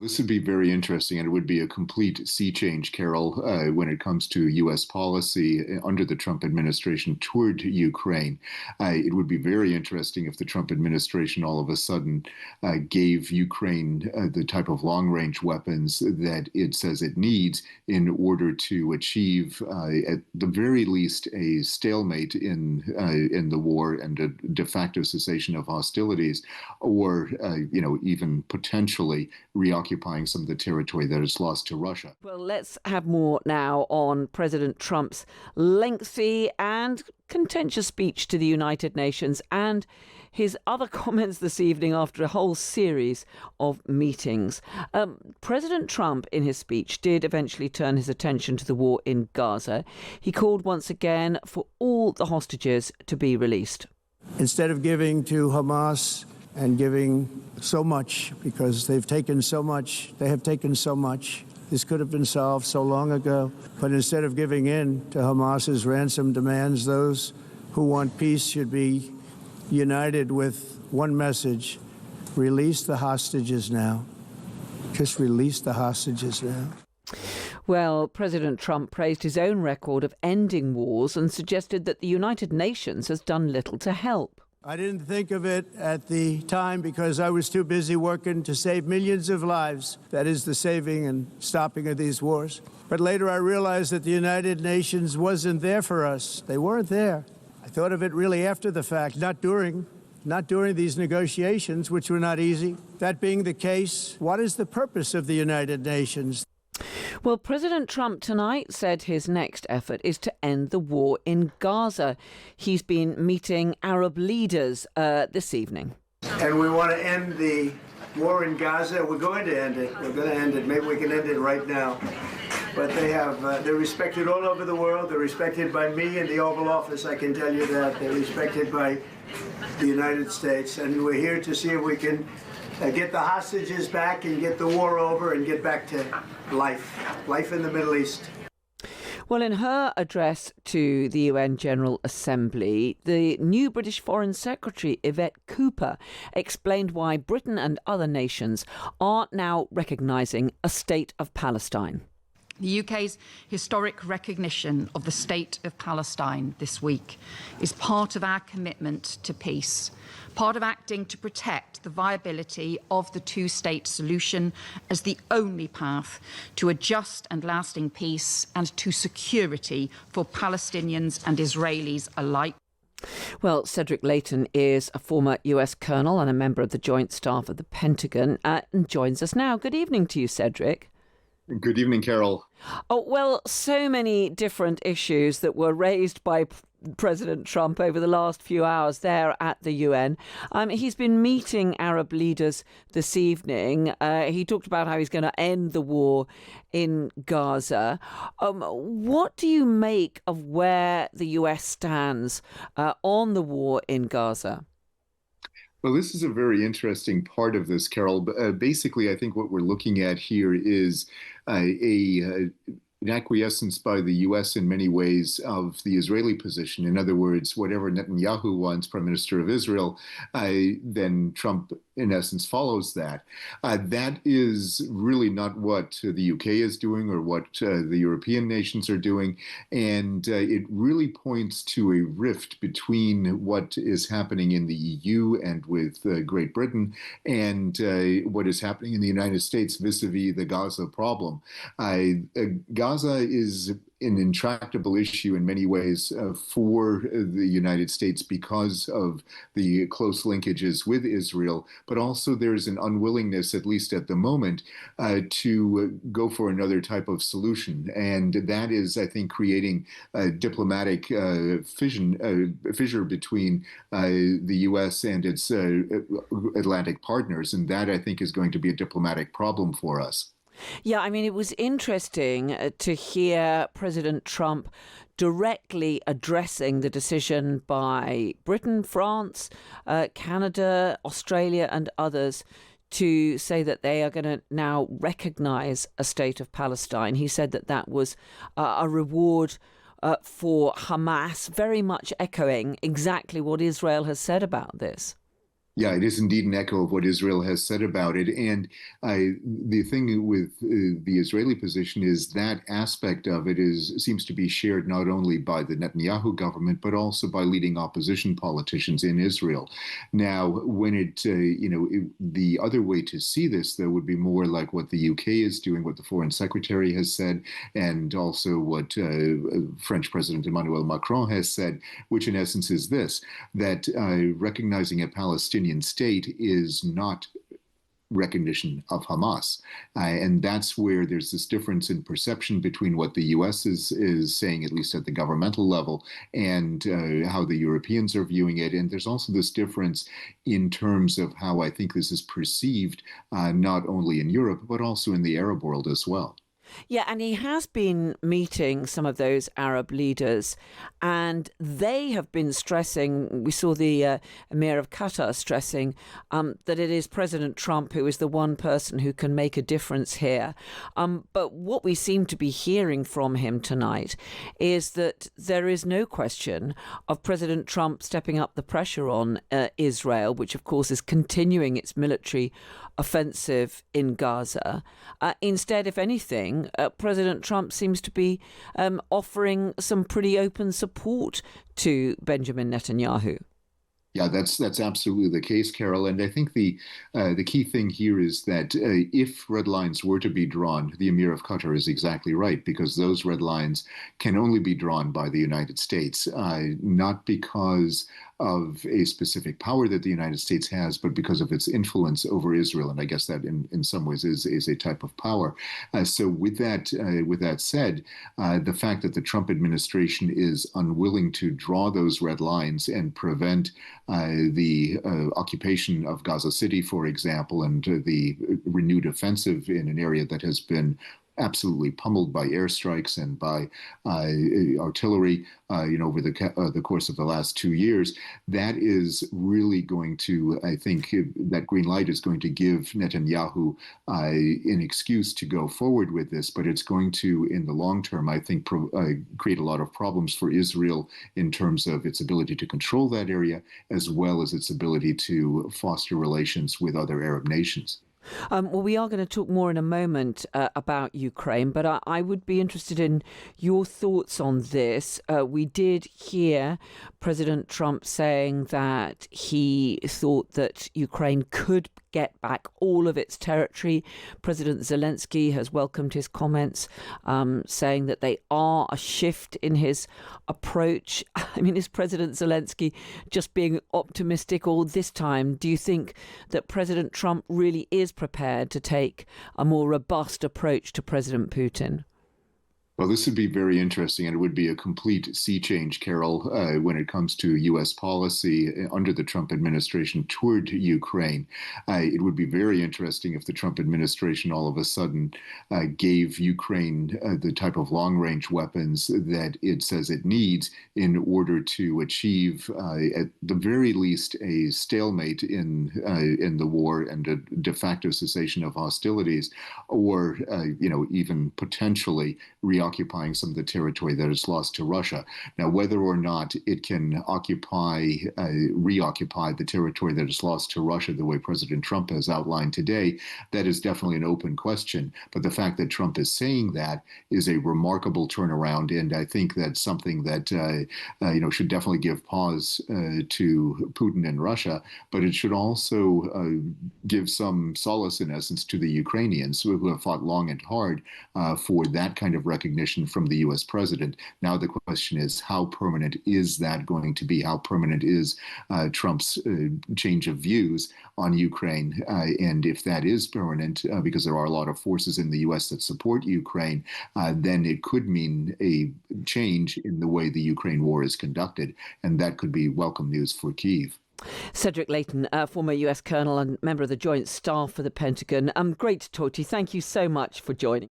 This would be very interesting, and it would be a complete sea change, Carol, when it comes to U.S. policy under the Trump administration toward Ukraine. It would be very interesting if the Trump administration all of a sudden gave Ukraine the type of long range weapons that it says it needs in order to achieve, at the very least, a stalemate in the war and a de facto cessation of hostilities, or even potentially reoccupying some of the territory that it's lost to Russia. Well, let's have more now on President Trump's lengthy and contentious speech to the United Nations and his other comments this evening after a whole series of meetings. President Trump, in his speech, did eventually turn his attention to the war in Gaza. He called once again for all the hostages to be released. Instead of giving to Hamas and giving so much, because they've taken so much, they have taken so much. This could have been solved so long ago. But instead of giving in to Hamas's ransom demands, those who want peace should be united with one message: release the hostages now. Just release the hostages now. Well, President Trump praised his own record of ending wars and suggested that the United Nations has done little to help. I didn't think of it at the time because I was too busy working to save millions of lives. That is the saving and stopping of these wars. But later I realized that the United Nations wasn't there for us. They weren't there. I thought of it really after the fact, not during these negotiations, which were not easy. That being the case, what is the purpose of the United Nations? Well, President Trump tonight said his next effort is to end the war in Gaza. He's been meeting Arab leaders this evening. And we want to end the war in Gaza. We're going to end it. We're going to end it. Maybe we can end it right now. But they're respected all over the world. They're respected by me in the Oval Office, I can tell you that. They're respected by the United States. And we're here to see if we can get the hostages back and get the war over and get back to life in the Middle East. Well, in her address to the UN General Assembly, the new British Foreign Secretary, Yvette Cooper, explained why Britain and other nations are now recognising a state of Palestine. The UK's historic recognition of the State of Palestine this week is part of our commitment to peace, part of acting to protect the viability of the two-state solution as the only path to a just and lasting peace and to security for Palestinians and Israelis alike. Well, Cedric Leighton is a former US Colonel and a member of the Joint Staff of the Pentagon and joins us now. Good evening to you, Cedric. Good evening, Carol. Oh, well, so many different issues that were raised by President Trump over the last few hours there at the UN. He's been meeting Arab leaders this evening. He talked about how he's going to end the war in Gaza. What do you make of where the US stands on the war in Gaza? Well, this is a very interesting part of this, Carol. Basically, I think what we're looking at here is an acquiescence by the U.S. in many ways of the Israeli position. In other words, whatever Netanyahu wants, Prime Minister of Israel, then Trump, in essence, follows that. That is really not what the UK is doing or what the European nations are doing. And it really points to a rift between what is happening in the EU and with Great Britain and what is happening in the United States vis-a-vis the Gaza problem. Gaza is an intractable issue in many ways for the United States because of the close linkages with Israel, but also there's an unwillingness, at least at the moment, to go for another type of solution. And that is, I think, creating a diplomatic fissure between the U.S. and its Atlantic partners. And that, I think, is going to be a diplomatic problem for us. Yeah, I mean, it was interesting to hear President Trump directly addressing the decision by Britain, France, Canada, Australia and others to say that they are going to now recognize a state of Palestine. He said that that was a reward for Hamas, very much echoing exactly what Israel has said about this. Yeah, it is indeed an echo of what Israel has said about it. And the thing with the Israeli position is that aspect of it seems to be shared not only by the Netanyahu government, but also by leading opposition politicians in Israel. Now, when the other way to see this, though, would be more like what the UK is doing, what the Foreign Secretary has said, and also what French President Emmanuel Macron has said, which in essence is this, that recognizing a Palestinian state is not recognition of Hamas. And that's where there's this difference in perception between what the US is saying, at least at the governmental level, and how the Europeans are viewing it. And there's also this difference in terms of how I think this is perceived, not only in Europe, but also in the Arab world as well. Yeah, and he has been meeting some of those Arab leaders, and they have been stressing. We saw the Emir of Qatar stressing that it is President Trump who is the one person who can make a difference here. But what we seem to be hearing from him tonight is that there is no question of President Trump stepping up the pressure on Israel, which of course is continuing its military offensive in Gaza. Instead, if anything, President Trump seems to be offering some pretty open support to Benjamin Netanyahu. Yeah, that's absolutely the case, Carol. And I think the key thing here is that if red lines were to be drawn, the Emir of Qatar is exactly right, because those red lines can only be drawn by the United States, not because of a specific power that the United States has, but because of its influence over Israel. And I guess that in some ways is a type of power. So with that said, the fact that the Trump administration is unwilling to draw those red lines and prevent the occupation of Gaza City, for example, and the renewed offensive in an area that has been absolutely pummeled by airstrikes and by artillery, over the course of the last 2 years. That is really going to, I think, that green light is going to give Netanyahu an excuse to go forward with this, but it's going to, in the long term, I think, create a lot of problems for Israel in terms of its ability to control that area, as well as its ability to foster relations with other Arab nations. Well, we are going to talk more in a moment about Ukraine, but I would be interested in your thoughts on this. We did hear President Trump saying that he thought that Ukraine could get back all of its territory. President Zelensky has welcomed his comments, saying that they are a shift in his approach. I mean, is President Zelensky just being optimistic all this time? Do you think that President Trump really is prepared to take a more robust approach to President Putin? Well, this would be very interesting, and it would be a complete sea change, Carol, when it comes to U.S. policy under the Trump administration toward Ukraine. It would be very interesting if the Trump administration all of a sudden gave Ukraine the type of long-range weapons that it says it needs in order to achieve, at the very least, a stalemate in the war and a de facto cessation of hostilities, or even potentially reoccupying some of the territory that is lost to Russia. Now, whether or not it can reoccupy the territory that is lost to Russia the way President Trump has outlined today, that is definitely an open question. But the fact that Trump is saying that is a remarkable turnaround, and I think that's something that should definitely give pause to Putin and Russia. But it should also give some solace, in essence, to the Ukrainians who have fought long and hard for that kind of recognition from the U.S. president. Now the question is, how permanent is that going to be? How permanent is Trump's change of views on Ukraine? And if that is permanent, because there are a lot of forces in the U.S. that support Ukraine, then it could mean a change in the way the Ukraine war is conducted. And that could be welcome news for Kyiv. Cedric Leighton, former US Colonel and member of the Joint Staff for the Pentagon. Great to talk to you. Thank you so much for joining.